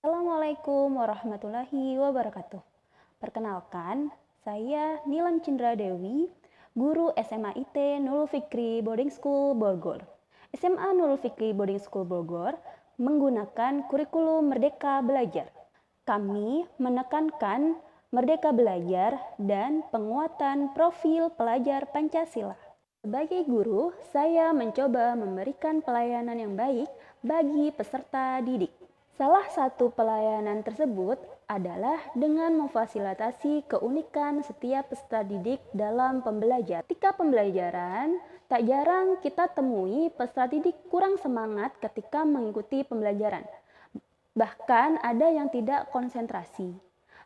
Assalamualaikum warahmatullahi wabarakatuh. Perkenalkan, saya Nilam Cindra Dewi, guru SMA IT Nurul Fikri Boarding School Bogor. SMA Nurul Fikri Boarding School Bogor menggunakan kurikulum Merdeka Belajar. Kami menekankan Merdeka Belajar dan penguatan profil pelajar Pancasila. Sebagai guru, saya mencoba memberikan pelayanan yang baik bagi peserta didik. Salah satu pelayanan tersebut adalah dengan memfasilitasi keunikan setiap peserta didik dalam pembelajaran. Ketika pembelajaran, tak jarang kita temui peserta didik kurang semangat ketika mengikuti pembelajaran. Bahkan ada yang tidak konsentrasi.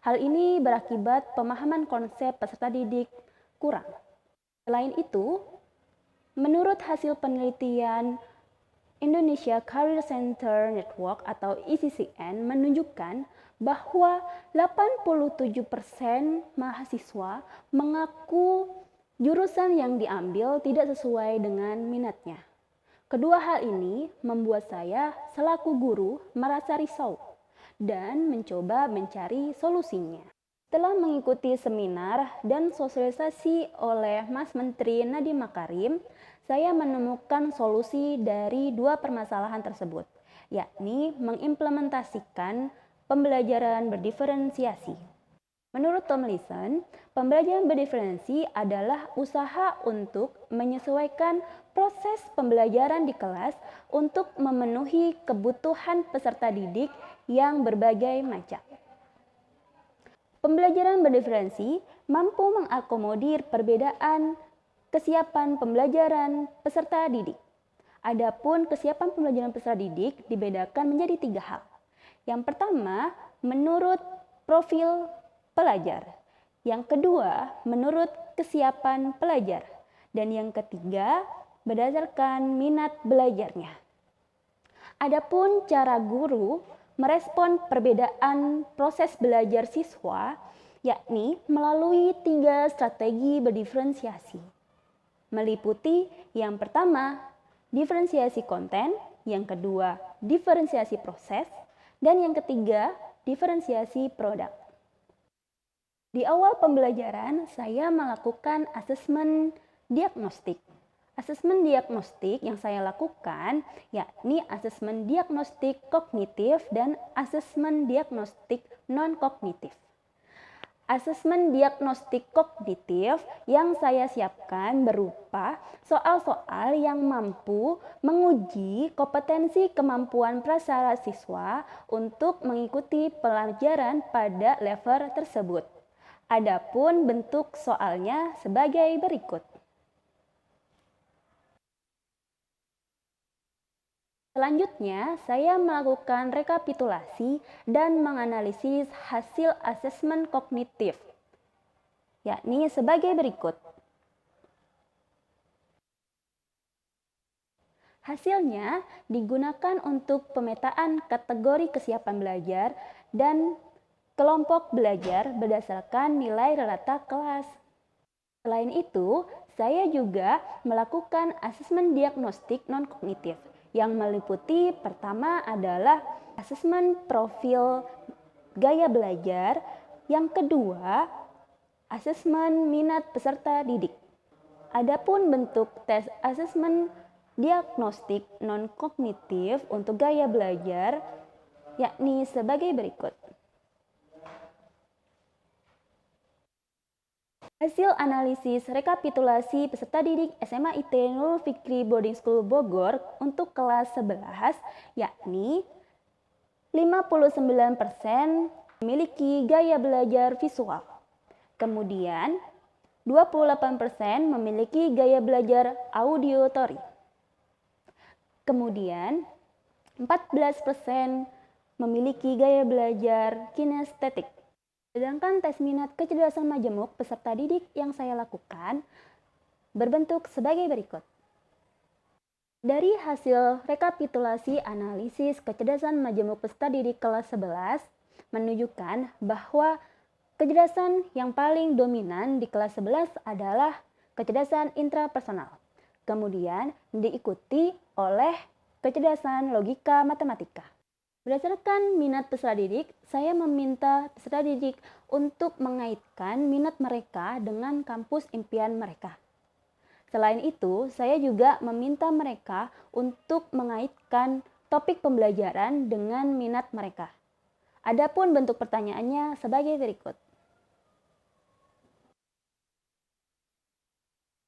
Hal ini berakibat pemahaman konsep peserta didik kurang. Selain itu, menurut hasil penelitian Indonesia Career Center Network atau ICCN menunjukkan bahwa 87% mahasiswa mengaku jurusan yang diambil tidak sesuai dengan minatnya. Kedua hal ini membuat saya selaku guru merasa risau dan mencoba mencari solusinya. Setelah mengikuti seminar dan sosialisasi oleh Mas Menteri Nadiem Makarim, saya menemukan solusi dari dua permasalahan tersebut, yakni mengimplementasikan pembelajaran berdiferensiasi. Menurut Tomlinson, pembelajaran berdiferensi adalah usaha untuk menyesuaikan proses pembelajaran di kelas untuk memenuhi kebutuhan peserta didik yang berbagai macam. Pembelajaran berdiferensi mampu mengakomodir perbedaan kesiapan pembelajaran peserta didik. Adapun kesiapan pembelajaran peserta didik dibedakan menjadi 3 hal. Yang pertama, menurut profil pelajar. Yang kedua, menurut kesiapan pelajar. Dan yang ketiga, berdasarkan minat belajarnya. Adapun cara guru merespon perbedaan proses belajar siswa, yakni melalui 3 strategi berdiferensiasi. Meliputi yang pertama, diferensiasi konten, yang kedua, diferensiasi proses, dan yang ketiga, diferensiasi produk. Di awal pembelajaran, saya melakukan asesmen diagnostik. Asesmen diagnostik yang saya lakukan yakni asesmen diagnostik kognitif dan asesmen diagnostik non-kognitif. Asesmen diagnostik kognitif yang saya siapkan berupa soal-soal yang mampu menguji kompetensi kemampuan prasarana siswa untuk mengikuti pelajaran pada level tersebut. Adapun bentuk soalnya sebagai berikut. Selanjutnya, saya melakukan rekapitulasi dan menganalisis hasil asesmen kognitif, yakni sebagai berikut. Hasilnya digunakan untuk pemetaan kategori kesiapan belajar dan kelompok belajar berdasarkan nilai rata kelas. Selain itu, saya juga melakukan asesmen diagnostik non-kognitif yang meliputi pertama adalah asesmen profil gaya belajar, yang kedua asesmen minat peserta didik. Adapun bentuk tes asesmen diagnostik non-kognitif untuk gaya belajar yakni sebagai berikut. Hasil analisis rekapitulasi peserta didik SMA IT Nurul Fikri Boarding School Bogor untuk kelas 11 yakni 59% memiliki gaya belajar visual. Kemudian 28% memiliki gaya belajar auditory. Kemudian 14% memiliki gaya belajar kinestetik. Sedangkan tes minat kecerdasan majemuk peserta didik yang saya lakukan berbentuk sebagai berikut. Dari hasil rekapitulasi analisis kecerdasan majemuk peserta didik kelas 11 menunjukkan bahwa kecerdasan yang paling dominan di kelas 11 adalah kecerdasan intrapersonal. Kemudian diikuti oleh kecerdasan logika matematika. Berdasarkan minat peserta didik, saya meminta peserta didik untuk mengaitkan minat mereka dengan kampus impian mereka. Selain itu, saya juga meminta mereka untuk mengaitkan topik pembelajaran dengan minat mereka. Adapun bentuk pertanyaannya sebagai berikut.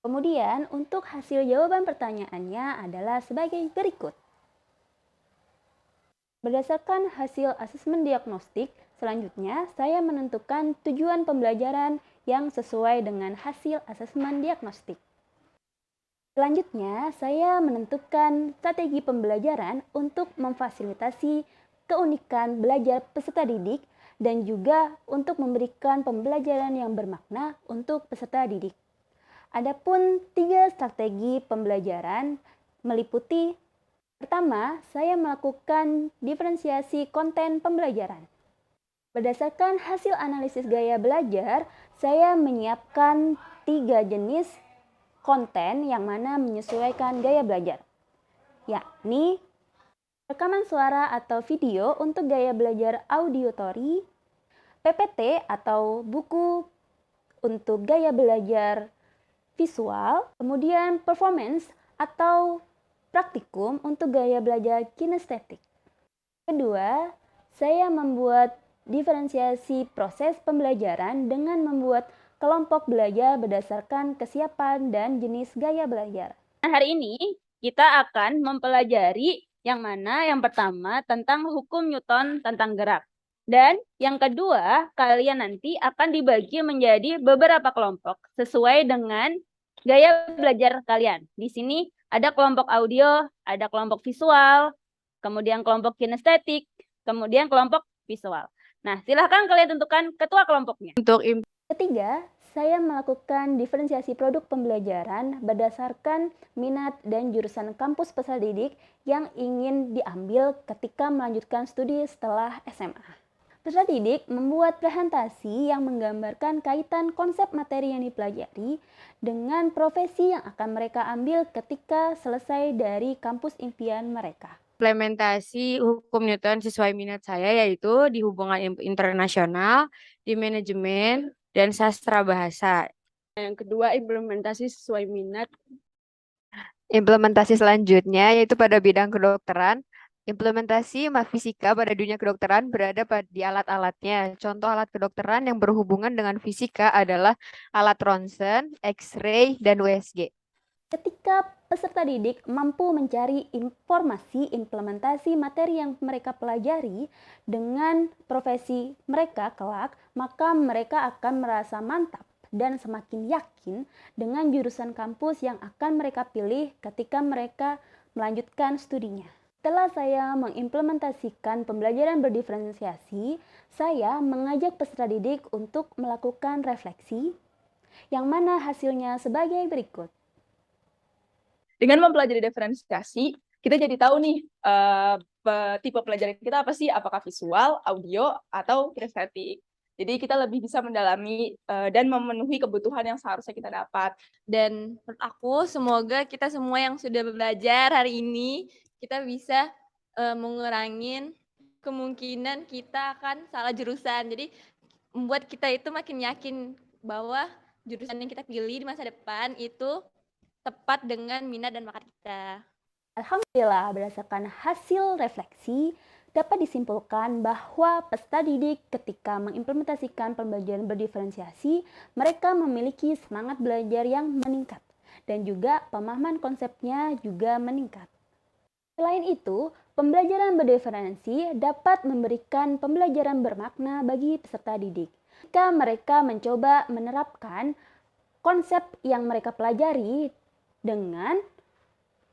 Kemudian, untuk hasil jawaban pertanyaannya adalah sebagai berikut. Berdasarkan hasil asesmen diagnostik, selanjutnya saya menentukan tujuan pembelajaran yang sesuai dengan hasil asesmen diagnostik. Selanjutnya, saya menentukan strategi pembelajaran untuk memfasilitasi keunikan belajar peserta didik dan juga untuk memberikan pembelajaran yang bermakna untuk peserta didik. Adapun 3 strategi pembelajaran meliputi: pertama, saya melakukan diferensiasi konten pembelajaran. Berdasarkan hasil analisis gaya belajar, saya menyiapkan 3 jenis konten yang mana menyesuaikan gaya belajar, yakni rekaman suara atau video untuk gaya belajar auditory, PPT atau buku untuk gaya belajar visual, kemudian performance atau praktikum untuk gaya belajar kinestetik. Kedua, saya membuat diferensiasi proses pembelajaran dengan membuat kelompok belajar berdasarkan kesiapan dan jenis gaya belajar. Nah, hari ini kita akan mempelajari yang mana yang pertama tentang hukum Newton tentang gerak. Dan yang kedua, kalian nanti akan dibagi menjadi beberapa kelompok sesuai dengan gaya belajar kalian. Di sini ada kelompok audio, ada kelompok visual, kemudian kelompok kinestetik, kemudian kelompok visual. Nah, silahkan kalian tentukan ketua kelompoknya. Ketiga, saya melakukan diferensiasi produk pembelajaran berdasarkan minat dan jurusan kampus peserta didik yang ingin diambil ketika melanjutkan studi setelah SMA. Peserta didik membuat presentasi yang menggambarkan kaitan konsep materi yang dipelajari dengan profesi yang akan mereka ambil ketika selesai dari kampus impian mereka. Implementasi hukum Newton sesuai minat saya yaitu di hubungan internasional, di manajemen, dan sastra bahasa. Yang kedua, implementasi sesuai minat. Implementasi selanjutnya yaitu pada bidang kedokteran. Implementasi fisika pada dunia kedokteran berada di alat-alatnya. Contoh alat kedokteran yang berhubungan dengan fisika adalah alat ronsen, X-ray, dan USG. Ketika peserta didik mampu mencari informasi implementasi materi yang mereka pelajari dengan profesi mereka kelak, maka mereka akan merasa mantap dan semakin yakin dengan jurusan kampus yang akan mereka pilih ketika mereka melanjutkan studinya. Setelah saya mengimplementasikan pembelajaran berdiferensiasi, saya mengajak peserta didik untuk melakukan refleksi, yang mana hasilnya sebagai berikut. Dengan mempelajari diferensiasi, kita jadi tahu nih tipe pelajaran kita apa sih, apakah visual, audio, atau kinestetik. Jadi kita lebih bisa mendalami dan memenuhi kebutuhan yang seharusnya kita dapat. Dan menurut aku semoga kita semua yang sudah belajar hari ini kita bisa mengurangin kemungkinan kita akan salah jurusan. Jadi membuat kita itu makin yakin bahwa jurusan yang kita pilih di masa depan itu tepat dengan minat dan bakat kita. Alhamdulillah, berdasarkan hasil refleksi, dapat disimpulkan bahwa peserta didik ketika mengimplementasikan pembelajaran berdiferensiasi, mereka memiliki semangat belajar yang meningkat dan juga pemahaman konsepnya juga meningkat. Selain itu, pembelajaran berdiferensi dapat memberikan pembelajaran bermakna bagi peserta didik. Jika mereka mencoba menerapkan konsep yang mereka pelajari dengan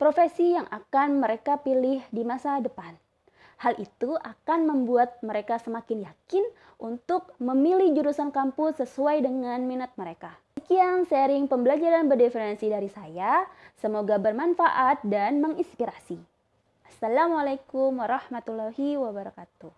profesi yang akan mereka pilih di masa depan. Hal itu akan membuat mereka semakin yakin untuk memilih jurusan kampus sesuai dengan minat mereka. Sekian sharing pembelajaran berdiferensi dari saya. Semoga bermanfaat dan menginspirasi. Assalamualaikum warahmatullahi wabarakatuh.